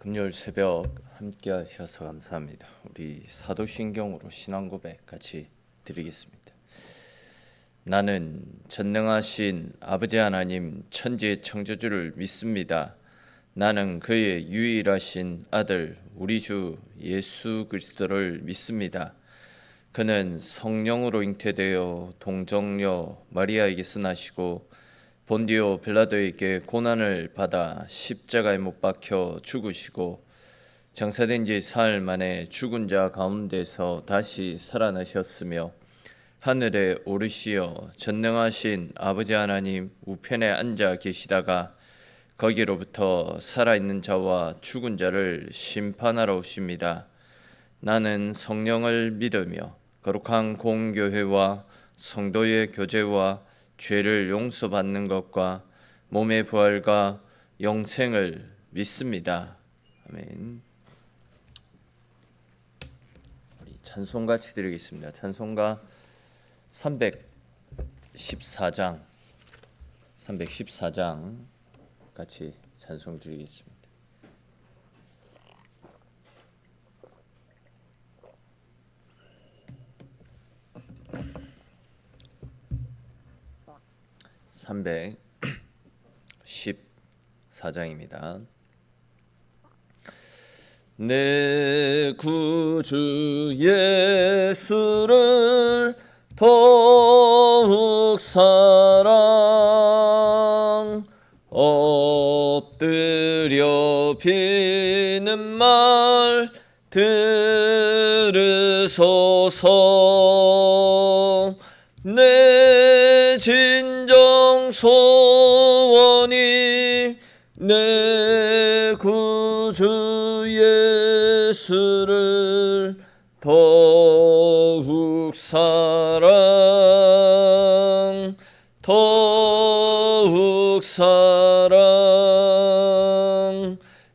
금요일 새벽 함께 하셔서 감사합니다. 우리 사도신경으로 신앙 고백 같이 드리겠습니다. 나는 전능하신 아버지 하나님 천지의 창조주를 믿습니다. 나는 그의 유일하신 아들 우리 주 예수 그리스도를 믿습니다. 그는 성령으로 잉태되어 동정녀 마리아에게서 나시고 본디오 빌라도에게 고난을 받아 십자가에 못 박혀 죽으시고 장사된 지 사흘 만에 죽은 자 가운데서 다시 살아나셨으며 하늘에 오르시어 전능하신 아버지 하나님 우편에 앉아 계시다가 거기로부터 살아있는 자와 죽은 자를 심판하러 오십니다. 나는 성령을 믿으며 거룩한 공교회와 성도의 교제와 죄를 용서받는 것과 몸의 부활과 영생을 믿습니다. 아멘. 우리 찬송 같이 드리겠습니다. 찬송가 314장 같이 찬송 드리겠습니다. (314장입니다) 내 구주 예수를 더욱 사랑 엎드려 비는 말 들으소서. 내 진정 소원이 내 구주 예수를 더욱 사랑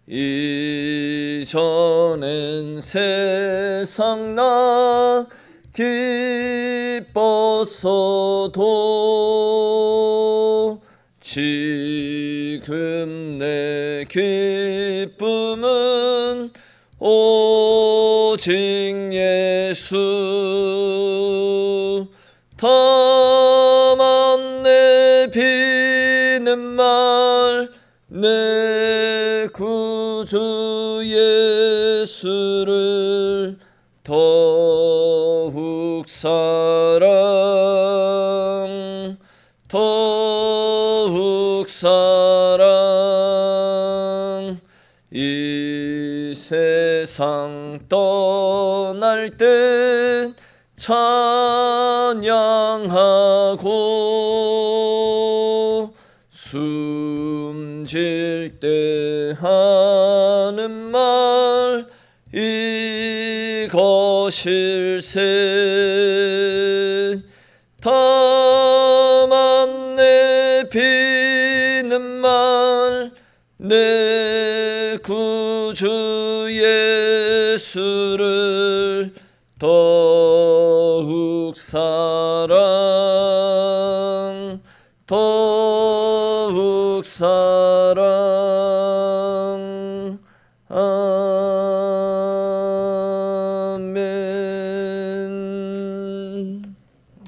이전엔 세상 나 기뻤어도 지금 내 기쁨은 오직 예수. 다만 내 비는 말 내 구주 예수를 더욱 사랑 이 세상 떠날 땐 찬양하고 숨질 때 하는 말 이것일세. 다만 내 비는 말 내 구주 예수를 더욱 사랑 아멘.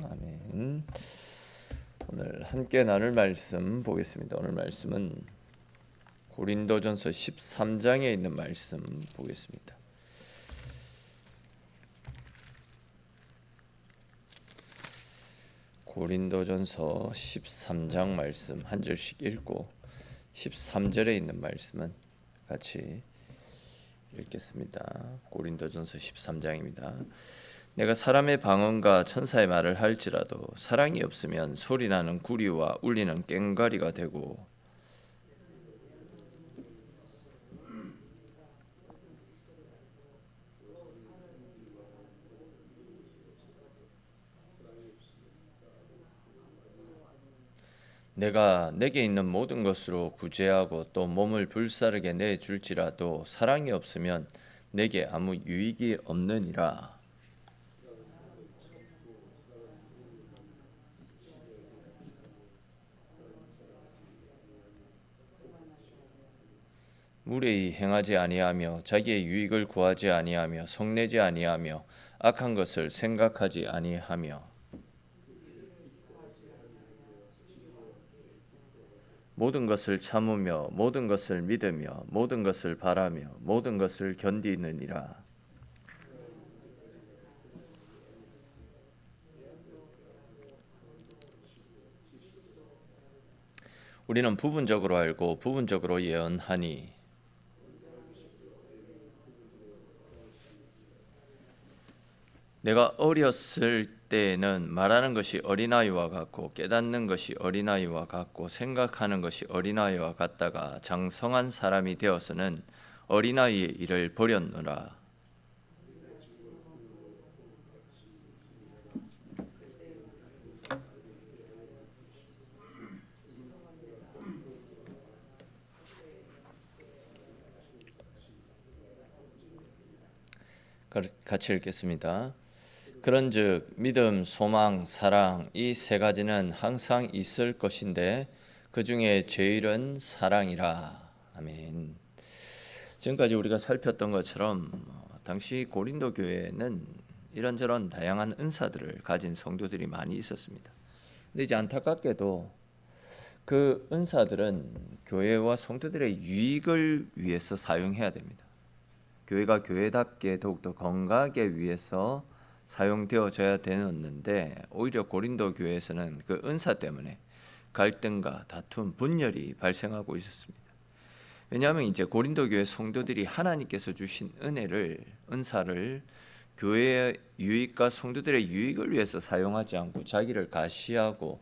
아멘. 오늘 함께 나눌 말씀 보겠습니다. 오늘 말씀은 고린도전서 13장에 있는 말씀 보겠습니다. 고린도전서 13장 말씀 한 절씩 읽고 13절에 있는 말씀은 같이 읽겠습니다. 고린도전서 13장입니다. 내가 사람의 방언과 천사의 말을 할지라도 사랑이 없으면 소리나는 구리와 울리는 꽹과리가 되고 내가 내게 있는 모든 것으로 구제하고 또 몸을 불사르게 내줄지라도 사랑이 없으면 내게 아무 유익이 없느니라. 무례히 행하지 아니하며 자기의 유익을 구하지 아니하며 성내지 아니하며 악한 것을 생각하지 아니하며 모든 것을 참으며 모든 것을 믿으며 모든 것을 바라며 모든 것을 견디느니라. 우리는 부분적으로 알고 부분적으로 예언하니 내가 어렸을 때에는 말하는 것이 어린아이와 같고 깨닫는 것이 어린아이와 같고 생각하는 것이 어린아이와 같다가 장성한 사람이 되어서는 어린아이의 일을 버렸노라. 같이 읽겠습니다. 그런즉 믿음, 소망, 사랑 이 세 가지는 항상 있을 것인데 그 중에 제일은 사랑이라. 아멘. 지금까지 우리가 살폈던 것처럼 당시 고린도 교회에는 이런저런 다양한 은사들을 가진 성도들이 많이 있었습니다. 근데 이제 안타깝게도 그 은사들은 교회와 성도들의 유익을 위해서 사용해야 됩니다. 교회가 교회답게 더욱더 건강하게 위해서 사용되어져야 되었는데 오히려 고린도 교회에서는 그 은사 때문에 갈등과 다툼, 분열이 발생하고 있었습니다. 왜냐하면 이제 고린도 교회 성도들이 하나님께서 주신 은사를 교회의 유익과 성도들의 유익을 위해서 사용하지 않고 자기를 가시하고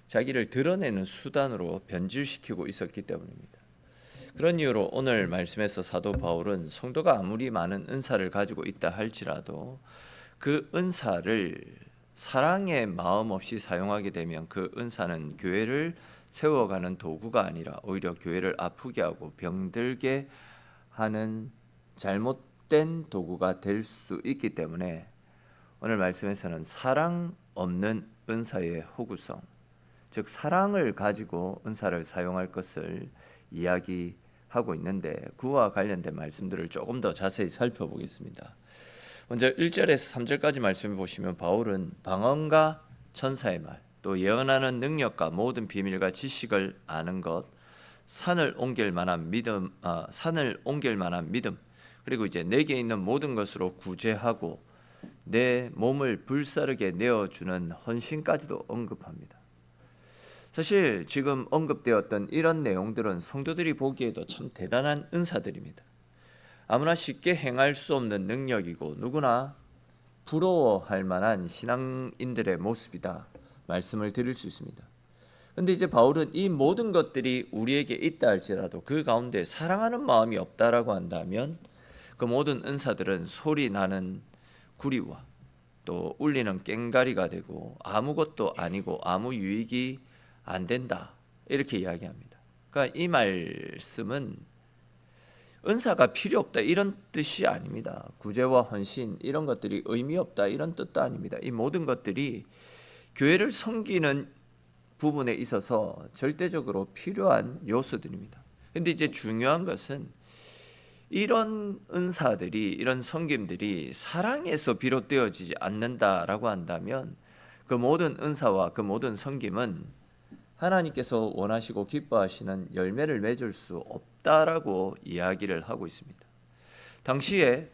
자기를 드러내는 수단으로 변질시키고 있었기 때문입니다. 그런 이유로 오늘 말씀에서 사도 바울은 성도가 아무리 많은 은사를 가지고 있다 할지라도 그 은사를 사랑의 마음 없이 사용하게 되면 그 은사는 교회를 세워가는 도구가 아니라 오히려 교회를 아프게 하고 병들게 하는 잘못된 도구가 될 수 있기 때문에 오늘 말씀에서는 사랑 없는 은사의 호구성, 즉 사랑을 가지고 은사를 사용할 것을 이야기하고 있는데 그와 관련된 말씀들을 조금 더 자세히 살펴보겠습니다. 먼저 1절에서 3절까지 말씀해 보시면 바울은 방언과 천사의 말, 또 예언하는 능력과 모든 비밀과 지식을 아는 것, 산을 옮길 만한 믿음, 그리고 이제 내게 있는 모든 것으로 구제하고 내 몸을 불사르게 내어주는 헌신까지도 언급합니다. 사실 지금 언급되었던 이런 내용들은 성도들이 보기에도 참 대단한 은사들입니다. 아무나 쉽게 행할 수 없는 능력이고 누구나 부러워할 만한 신앙인들의 모습이다 말씀을 드릴 수 있습니다. 그런데 이제 바울은 이 모든 것들이 우리에게 있다 할지라도 그 가운데 사랑하는 마음이 없다라고 한다면 그 모든 은사들은 소리 나는 구리와 또 울리는 꽹가리가 되고 아무것도 아니고 아무 유익이 안 된다 이렇게 이야기합니다. 그러니까 이 말씀은 은사가 필요 없다 이런 뜻이 아닙니다. 구제와 헌신 이런 것들이 의미 없다 이런 뜻도 아닙니다. 이 모든 것들이 교회를 섬기는 부분에 있어서 절대적으로 필요한 요소들입니다. 그런데 이제 중요한 것은 이런 은사들이 이런 섬김들이 사랑에서 비롯되어지지 않는다라고 한다면 그 모든 은사와 그 모든 섬김은 하나님께서 원하시고 기뻐하시는 열매를 맺을 수 없다라고 이야기를 하고 있습니다. 당시에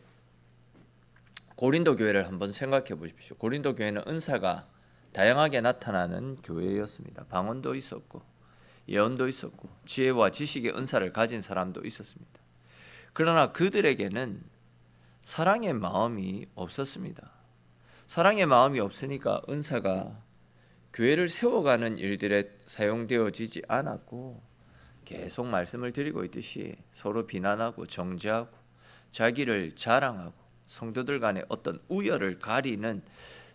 고린도 교회를 한번 생각해 보십시오. 고린도 교회는 은사가 다양하게 나타나는 교회였습니다. 방언도 있었고 예언도 있었고 지혜와 지식의 은사를 가진 사람도 있었습니다. 그러나 그들에게는 사랑의 마음이 없었습니다. 사랑의 마음이 없으니까 은사가 교회를 세워가는 일들에 사용되어지지 않았고 계속 말씀을 드리고 있듯이 서로 비난하고 정죄하고 자기를 자랑하고 성도들 간의 어떤 우열을 가리는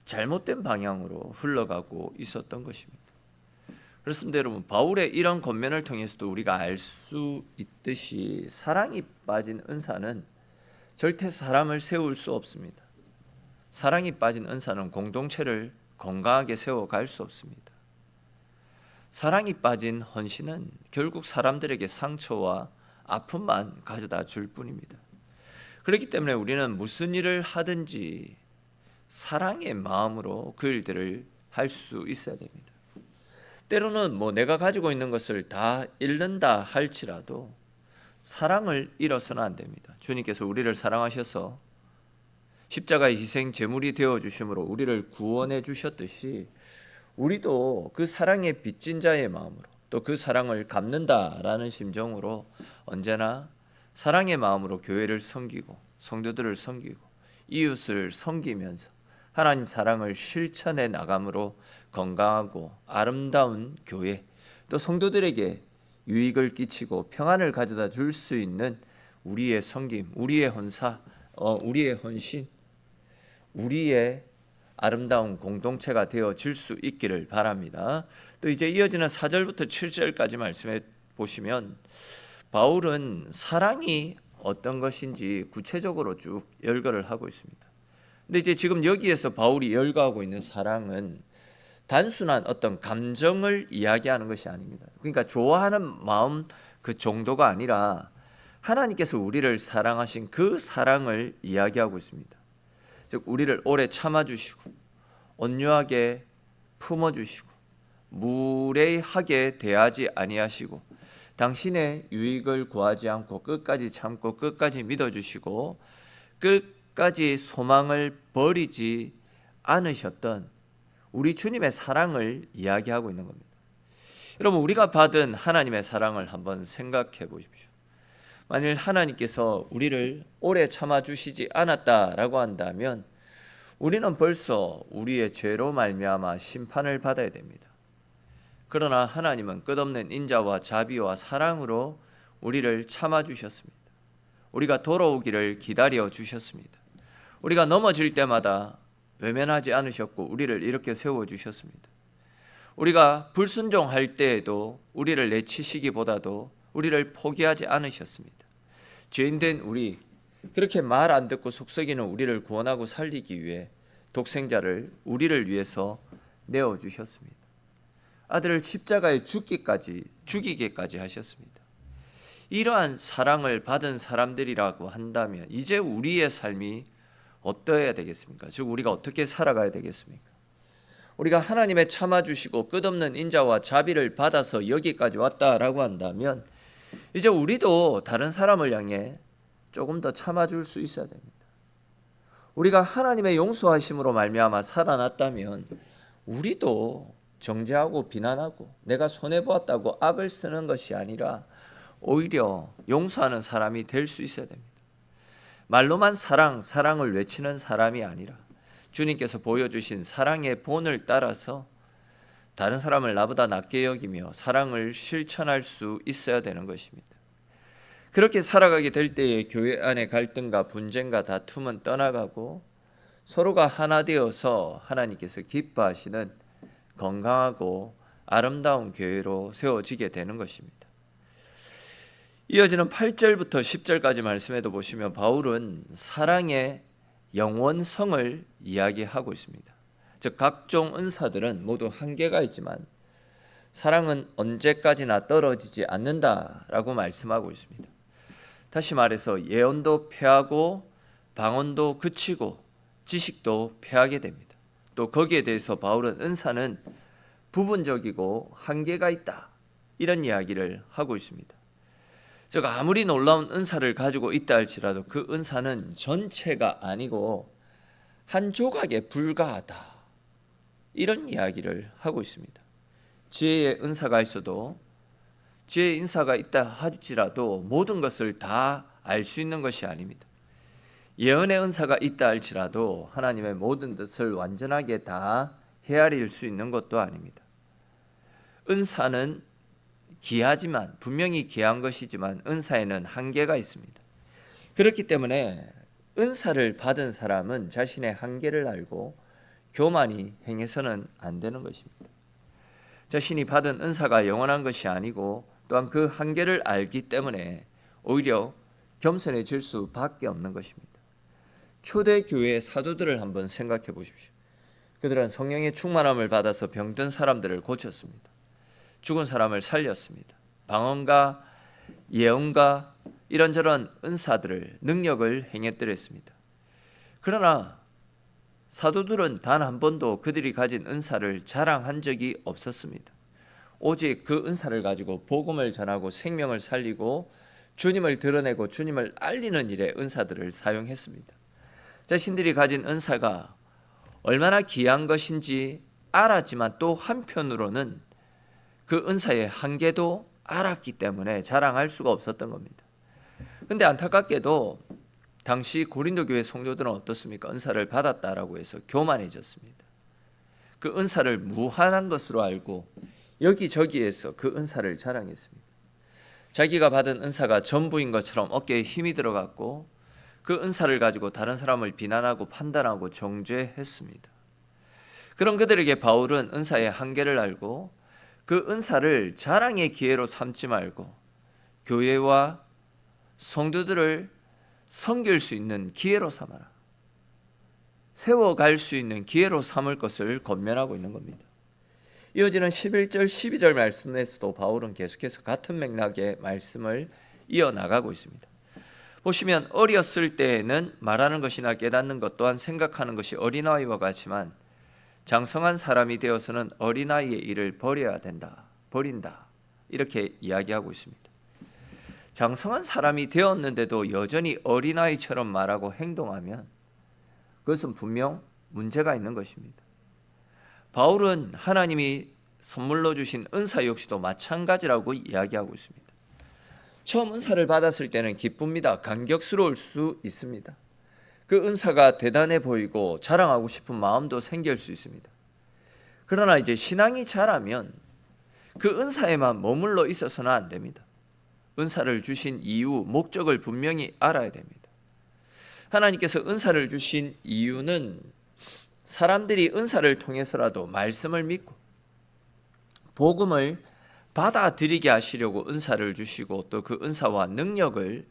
잘못된 방향으로 흘러가고 있었던 것입니다. 그렇습니다 여러분. 바울의 이런 권면을 통해서도 우리가 알 수 있듯이 사랑이 빠진 은사는 절대 사람을 세울 수 없습니다. 사랑이 빠진 은사는 공동체를 건강하게 세워갈 수 없습니다. 사랑이 빠진 헌신은 결국 사람들에게 상처와 아픔만 가져다 줄 뿐입니다. 그렇기 때문에 우리는 무슨 일을 하든지 사랑의 마음으로 그 일들을 할 수 있어야 됩니다. 때로는 내가 가지고 있는 것을 다 잃는다 할지라도 사랑을 잃어서는 안 됩니다. 주님께서 우리를 사랑하셔서 십자가의 희생 제물이 되어 주심으로 우리를 구원해 주셨듯이 우리도 그 사랑의 빚진 자의 마음으로 또 그 사랑을 갚는다라는 심정으로 언제나 사랑의 마음으로 교회를 섬기고 성도들을 섬기고 이웃을 섬기면서 하나님 사랑을 실천해 나감으로 건강하고 아름다운 교회 또 성도들에게 유익을 끼치고 평안을 가져다 줄 수 있는 우리의 섬김, 우리의 헌사, 우리의 헌신, 우리의 아름다운 공동체가 되어질 수 있기를 바랍니다. 또 이제 이어지는 4절부터 7절까지 말씀해 보시면 바울은 사랑이 어떤 것인지 구체적으로 쭉 열거를 하고 있습니다. 근데 이제 지금 여기에서 바울이 열거하고 있는 사랑은 단순한 어떤 감정을 이야기하는 것이 아닙니다. 그러니까 좋아하는 마음 그 정도가 아니라 하나님께서 우리를 사랑하신 그 사랑을 이야기하고 있습니다. 즉 우리를 오래 참아주시고 온유하게 품어주시고 무례하게 대하지 아니하시고 당신의 유익을 구하지 않고 끝까지 참고 끝까지 믿어주시고 끝까지 소망을 버리지 않으셨던 우리 주님의 사랑을 이야기하고 있는 겁니다. 여러분 우리가 받은 하나님의 사랑을 한번 생각해 보십시오. 만일 하나님께서 우리를 오래 참아주시지 않았다라고 한다면 우리는 벌써 우리의 죄로 말미암아 심판을 받아야 됩니다. 그러나 하나님은 끝없는 인자와 자비와 사랑으로 우리를 참아주셨습니다. 우리가 돌아오기를 기다려 주셨습니다. 우리가 넘어질 때마다 외면하지 않으셨고 우리를 이렇게 세워주셨습니다. 우리가 불순종할 때에도 우리를 내치시기보다도 우리를 포기하지 않으셨습니다. 죄인된 우리, 그렇게 말 안 듣고 속썩이는 우리를 구원하고 살리기 위해 독생자를 우리를 위해서 내어주셨습니다. 아들을 십자가에 죽이기까지 하셨습니다. 이러한 사랑을 받은 사람들이라고 한다면 이제 우리의 삶이 어떠해야 되겠습니까? 즉 우리가 어떻게 살아가야 되겠습니까? 우리가 하나님의 참아주시고 끝없는 인자와 자비를 받아서 여기까지 왔다라고 한다면 이제 우리도 다른 사람을 향해 조금 더 참아줄 수 있어야 됩니다. 우리가 하나님의 용서하심으로 말미암아 살아났다면 우리도 정죄하고 비난하고 내가 손해보았다고 악을 쓰는 것이 아니라 오히려 용서하는 사람이 될 수 있어야 됩니다. 말로만 사랑을 외치는 사람이 아니라 주님께서 보여주신 사랑의 본을 따라서 다른 사람을 나보다 낮게 여기며 사랑을 실천할 수 있어야 되는 것입니다. 그렇게 살아가게 될 때에 교회 안의 갈등과 분쟁과 다툼은 떠나가고 서로가 하나 되어서 하나님께서 기뻐하시는 건강하고 아름다운 교회로 세워지게 되는 것입니다. 이어지는 8절부터 10절까지 말씀에도 보시면 바울은 사랑의 영원성을 이야기하고 있습니다. 즉 각종 은사들은 모두 한계가 있지만 사랑은 언제까지나 떨어지지 않는다라고 말씀하고 있습니다. 다시 말해서 예언도 패하고 방언도 그치고 지식도 패하게 됩니다. 또 거기에 대해서 바울은 은사는 부분적이고 한계가 있다 이런 이야기를 하고 있습니다. 즉 아무리 놀라운 은사를 가지고 있다 할지라도 그 은사는 전체가 아니고 한 조각에 불과하다 이런 이야기를 하고 있습니다. 지혜의 은사가 있어도 지혜의 인사가 있다 할지라도 모든 것을 다 알 수 있는 것이 아닙니다. 예언의 은사가 있다 할지라도 하나님의 모든 뜻을 완전하게 다 헤아릴 수 있는 것도 아닙니다. 은사는 귀하지만 분명히 귀한 것이지만 은사에는 한계가 있습니다. 그렇기 때문에 은사를 받은 사람은 자신의 한계를 알고 교만히 행해서는 안 되는 것입니다. 자신이 받은 은사가 영원한 것이 아니고 또한 그 한계를 알기 때문에 오히려 겸손해질 수밖에 없는 것입니다. 초대교회의 사도들을 한번 생각해 보십시오. 그들은 성령의 충만함을 받아서 병든 사람들을 고쳤습니다. 죽은 사람을 살렸습니다. 방언과 예언과 이런저런 은사들을, 능력을 행했더랬습니다. 그러나 사도들은 단 한 번도 그들이 가진 은사를 자랑한 적이 없었습니다. 오직 그 은사를 가지고 복음을 전하고 생명을 살리고 주님을 드러내고 주님을 알리는 일에 은사들을 사용했습니다. 자신들이 가진 은사가 얼마나 귀한 것인지 알았지만 또 한편으로는 그 은사의 한계도 알았기 때문에 자랑할 수가 없었던 겁니다. 그런데 안타깝게도 당시 고린도 교회 성도들은 어떻습니까? 은사를 받았다라고 해서 교만해졌습니다. 그 은사를 무한한 것으로 알고 여기저기에서 그 은사를 자랑했습니다. 자기가 받은 은사가 전부인 것처럼 어깨에 힘이 들어갔고 그 은사를 가지고 다른 사람을 비난하고 판단하고 정죄했습니다. 그런 그들에게 바울은 은사의 한계를 알고 그 은사를 자랑의 기회로 삼지 말고 교회와 성도들을 섬길 수 있는 기회로 삼아라. 세워갈 수 있는 기회로 삼을 것을 권면하고 있는 겁니다. 이어지는 11절, 12절 말씀에서도 바울은 계속해서 같은 맥락의 말씀을 이어나가고 있습니다. 보시면 어렸을 때에는 말하는 것이나 깨닫는 것 또한 생각하는 것이 어린아이와 같지만 장성한 사람이 되어서는 어린아이의 일을 버린다. 이렇게 이야기하고 있습니다. 장성한 사람이 되었는데도 여전히 어린아이처럼 말하고 행동하면 그것은 분명 문제가 있는 것입니다. 바울은 하나님이 선물로 주신 은사 역시도 마찬가지라고 이야기하고 있습니다. 처음 은사를 받았을 때는 기쁩니다. 감격스러울 수 있습니다. 그 은사가 대단해 보이고 자랑하고 싶은 마음도 생길 수 있습니다. 그러나 이제 신앙이 자라면 그 은사에만 머물러 있어서는 안 됩니다. 은사를 주신 이유, 목적을 분명히 알아야 됩니다. 하나님께서 은사를 주신 이유는 사람들이 은사를 통해서라도 말씀을 믿고 복음을 받아들이게 하시려고 은사를 주시고 또 그 은사와 능력을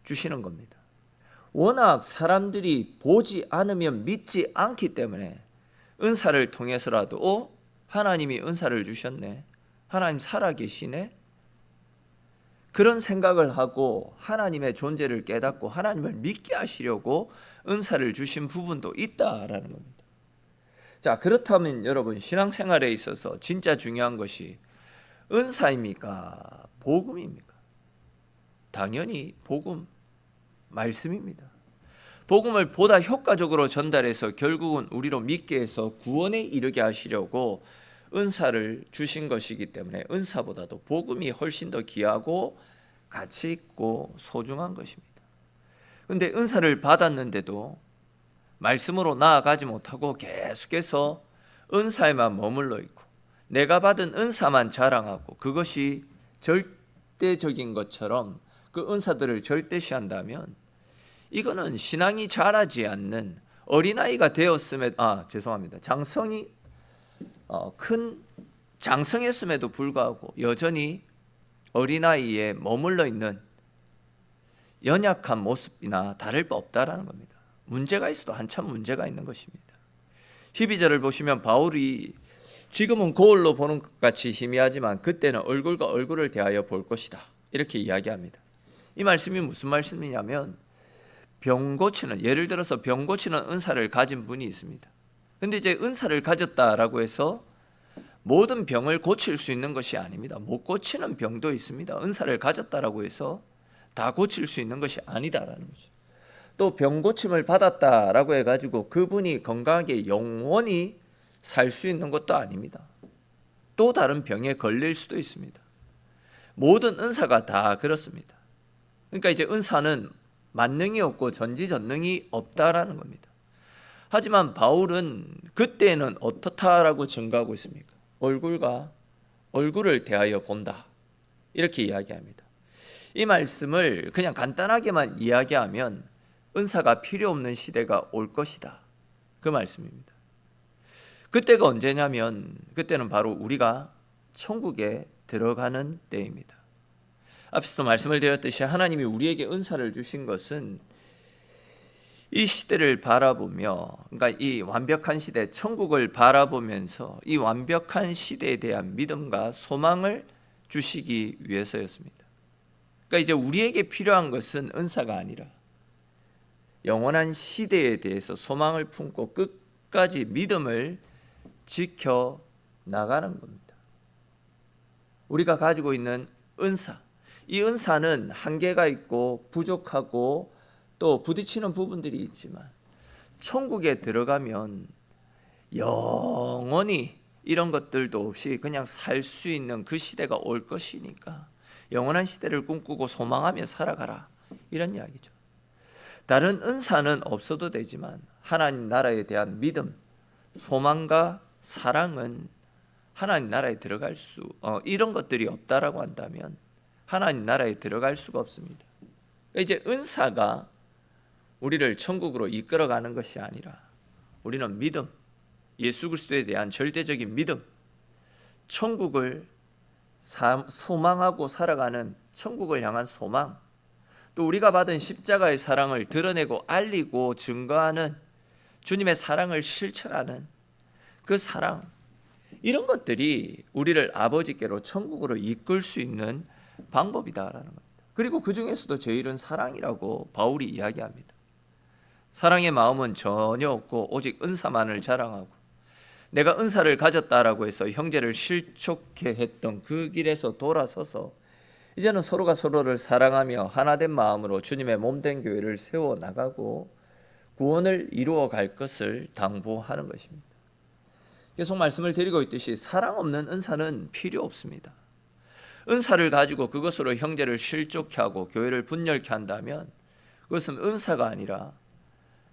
주시는 겁니다. 워낙 사람들이 보지 않으면 믿지 않기 때문에 은사를 통해서라도 하나님이 은사를 주셨네, 하나님 살아계시네, 그런 생각을 하고 하나님의 존재를 깨닫고 하나님을 믿게 하시려고 은사를 주신 부분도 있다라는 겁니다. 자, 그렇다면 여러분, 신앙생활에 있어서 진짜 중요한 것이 은사입니까? 복음입니까? 당연히 복음, 말씀입니다. 복음을 보다 효과적으로 전달해서 결국은 우리로 믿게 해서 구원에 이르게 하시려고 은사를 주신 것이기 때문에 은사보다도 복음이 훨씬 더 귀하고 가치 있고 소중한 것입니다. 그런데 은사를 받았는데도 말씀으로 나아가지 못하고 계속해서 은사에만 머물러 있고 내가 받은 은사만 자랑하고 그것이 절대적인 것처럼 그 은사들을 절대시한다면 이거는 신앙이 자라지 않는 어린아이가 장성이 큰 장성했음에도 불구하고 여전히 어린아이에 머물러 있는 연약한 모습이나 다를 바 없다라는 겁니다. 문제가 있어도 한참 문제가 있는 것입니다. 12절을 보시면 바울이 지금은 거울로 보는 것 같이 희미하지만 그때는 얼굴과 얼굴을 대하여 볼 것이다, 이렇게 이야기합니다. 이 말씀이 무슨 말씀이냐면 병 고치는, 예를 들어서 병 고치는 은사를 가진 분이 있습니다. 근데 이제 은사를 가졌다라고 해서 모든 병을 고칠 수 있는 것이 아닙니다. 못 고치는 병도 있습니다. 은사를 가졌다라고 해서 다 고칠 수 있는 것이 아니다라는 거죠. 또 병 고침을 받았다라고 해가지고 그분이 건강하게 영원히 살 수 있는 것도 아닙니다. 또 다른 병에 걸릴 수도 있습니다. 모든 은사가 다 그렇습니다. 그러니까 이제 은사는 만능이 없고 전지전능이 없다라는 겁니다. 하지만 바울은 그때는 어떻다라고 증거하고 있습니까? 얼굴과 얼굴을 대하여 본다, 이렇게 이야기합니다. 이 말씀을 그냥 간단하게만 이야기하면 은사가 필요 없는 시대가 올 것이다, 그 말씀입니다. 그때가 언제냐면 그때는 바로 우리가 천국에 들어가는 때입니다. 앞서도 말씀을 드렸듯이 하나님이 우리에게 은사를 주신 것은 이 시대를 바라보며, 그러니까 이 완벽한 시대, 천국을 바라보면서 이 완벽한 시대에 대한 믿음과 소망을 주시기 위해서였습니다. 그러니까 이제 우리에게 필요한 것은 은사가 아니라 영원한 시대에 대해서 소망을 품고 끝까지 믿음을 지켜 나가는 겁니다. 우리가 가지고 있는 은사, 이 은사는 한계가 있고 부족하고 또 부딪히는 부분들이 있지만 천국에 들어가면 영원히 이런 것들도 없이 그냥 살 수 있는 그 시대가 올 것이니까 영원한 시대를 꿈꾸고 소망하며 살아가라, 이런 이야기죠. 다른 은사는 없어도 되지만 하나님 나라에 대한 믿음, 소망과 사랑은 하나님 나라에 들어갈 이런 것들이 없다라고 한다면 하나님 나라에 들어갈 수가 없습니다. 이제 은사가 우리를 천국으로 이끌어가는 것이 아니라 우리는 믿음, 예수 그리스도에 대한 절대적인 믿음, 천국을 소망하고 살아가는 천국을 향한 소망, 또 우리가 받은 십자가의 사랑을 드러내고 알리고 증거하는 주님의 사랑을 실천하는 그 사랑, 이런 것들이 우리를 아버지께로 천국으로 이끌 수 있는 방법이다라는 겁니다. 그리고 그 중에서도 제일은 사랑이라고 바울이 이야기합니다. 사랑의 마음은 전혀 없고 오직 은사만을 자랑하고, 내가 은사를 가졌다라고 해서 형제를 실족해 했던 그 길에서 돌아서서 이제는 서로가 서로를 사랑하며 하나된 마음으로 주님의 몸된 교회를 세워나가고 구원을 이루어 갈 것을 당부하는 것입니다. 계속 말씀을 드리고 있듯이 사랑 없는 은사는 필요 없습니다. 은사를 가지고 그것으로 형제를 실족해 하고 교회를 분열케 한다면 그것은 은사가 아니라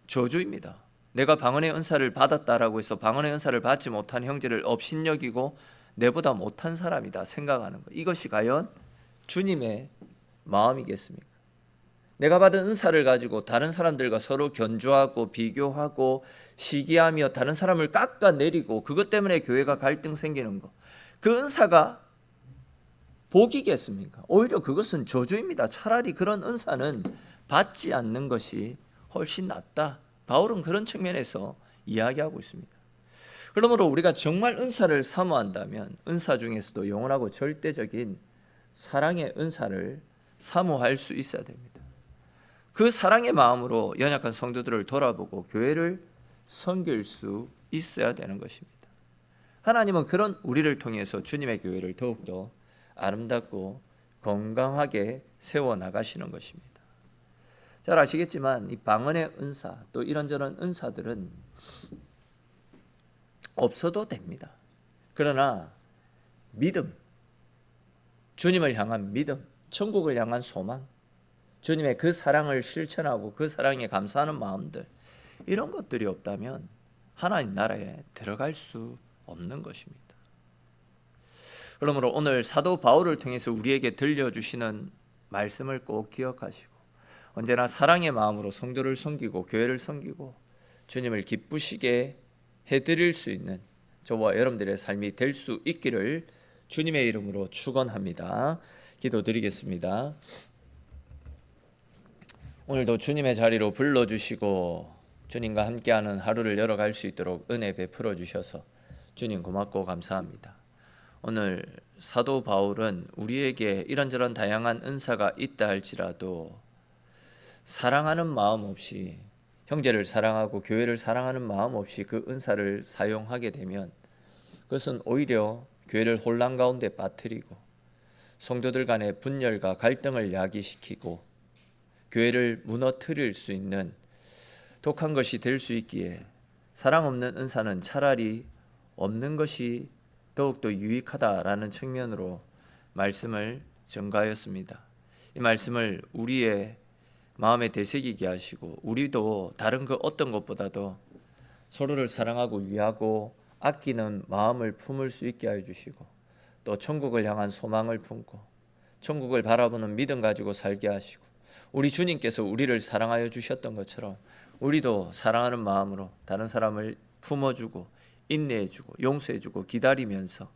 저주입니다. 내가 방언의 은사를 받았다라고 해서 방언의 은사를 받지 못한 형제를 업신여기고 내보다 못한 사람이다 생각하는 것, 이것이 과연 주님의 마음이겠습니까? 내가 받은 은사를 가지고 다른 사람들과 서로 견주하고 비교하고 시기하며 다른 사람을 깎아내리고 그것 때문에 교회가 갈등 생기는 것, 그 은사가 복이겠습니까? 오히려 그것은 저주입니다. 차라리 그런 은사는 받지 않는 것이 훨씬 낫다. 바울은 그런 측면에서 이야기하고 있습니다. 그러므로 우리가 정말 은사를 사모한다면 은사 중에서도 영원하고 절대적인 사랑의 은사를 사모할 수 있어야 됩니다. 그 사랑의 마음으로 연약한 성도들을 돌아보고 교회를 섬길 수 있어야 되는 것입니다. 하나님은 그런 우리를 통해서 주님의 교회를 더욱더 아름답고 건강하게 세워나가시는 것입니다. 잘 아시겠지만 이 방언의 은사, 또 이런저런 은사들은 없어도 됩니다. 그러나 믿음, 주님을 향한 믿음, 천국을 향한 소망, 주님의 그 사랑을 실천하고 그 사랑에 감사하는 마음들, 이런 것들이 없다면 하나님 나라에 들어갈 수 없는 것입니다. 그러므로 오늘 사도 바울을 통해서 우리에게 들려주시는 말씀을 꼭 기억하시고 언제나 사랑의 마음으로 성도를 섬기고 교회를 섬기고 주님을 기쁘시게 해드릴 수 있는 저와 여러분들의 삶이 될 수 있기를 주님의 이름으로 축원합니다. 기도드리겠습니다. 오늘도 주님의 자리로 불러주시고 주님과 함께하는 하루를 열어갈 수 있도록 은혜 베풀어 주셔서 주님 고맙고 감사합니다. 오늘 사도 바울은 우리에게 이런저런 다양한 은사가 있다 할지라도 사랑하는 마음 없이, 형제를 사랑하고 교회를 사랑하는 마음 없이 그 은사를 사용하게 되면 그것은 오히려 교회를 혼란 가운데 빠뜨리고 성도들 간의 분열과 갈등을 야기시키고 교회를 무너뜨릴 수 있는 독한 것이 될 수 있기에 사랑 없는 은사는 차라리 없는 것이 더욱더 유익하다라는 측면으로 말씀을 전가하였습니다. 이 말씀을 우리의 마음에 되새기게 하시고 우리도 다른 그 어떤 것보다도 서로를 사랑하고 위하고 아끼는 마음을 품을 수 있게 해주시고 또 천국을 향한 소망을 품고 천국을 바라보는 믿음 가지고 살게 하시고 우리 주님께서 우리를 사랑하여 주셨던 것처럼 우리도 사랑하는 마음으로 다른 사람을 품어주고 인내해주고 용서해주고 기다리면서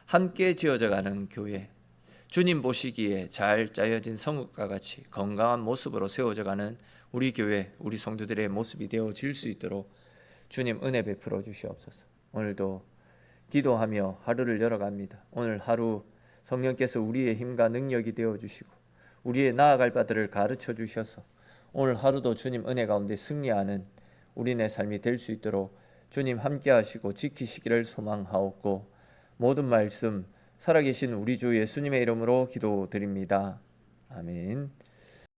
함께 지어져가는 교회, 주님 보시기에 잘 짜여진 성읍과 같이 건강한 모습으로 세워져가는 우리 교회, 우리 성도들의 모습이 되어질 수 있도록 주님 은혜 베풀어 주시옵소서. 오늘도 기도하며 하루를 열어갑니다. 오늘 하루 성령께서 우리의 힘과 능력이 되어주시고 우리의 나아갈 바들을 가르쳐 주셔서 오늘 하루도 주님 은혜 가운데 승리하는 우리네 삶이 될 수 있도록 주님 함께 하시고 지키시기를 소망하옵고, 모든 말씀 살아계신 우리 주 예수님의 이름으로 기도드립니다. 아멘.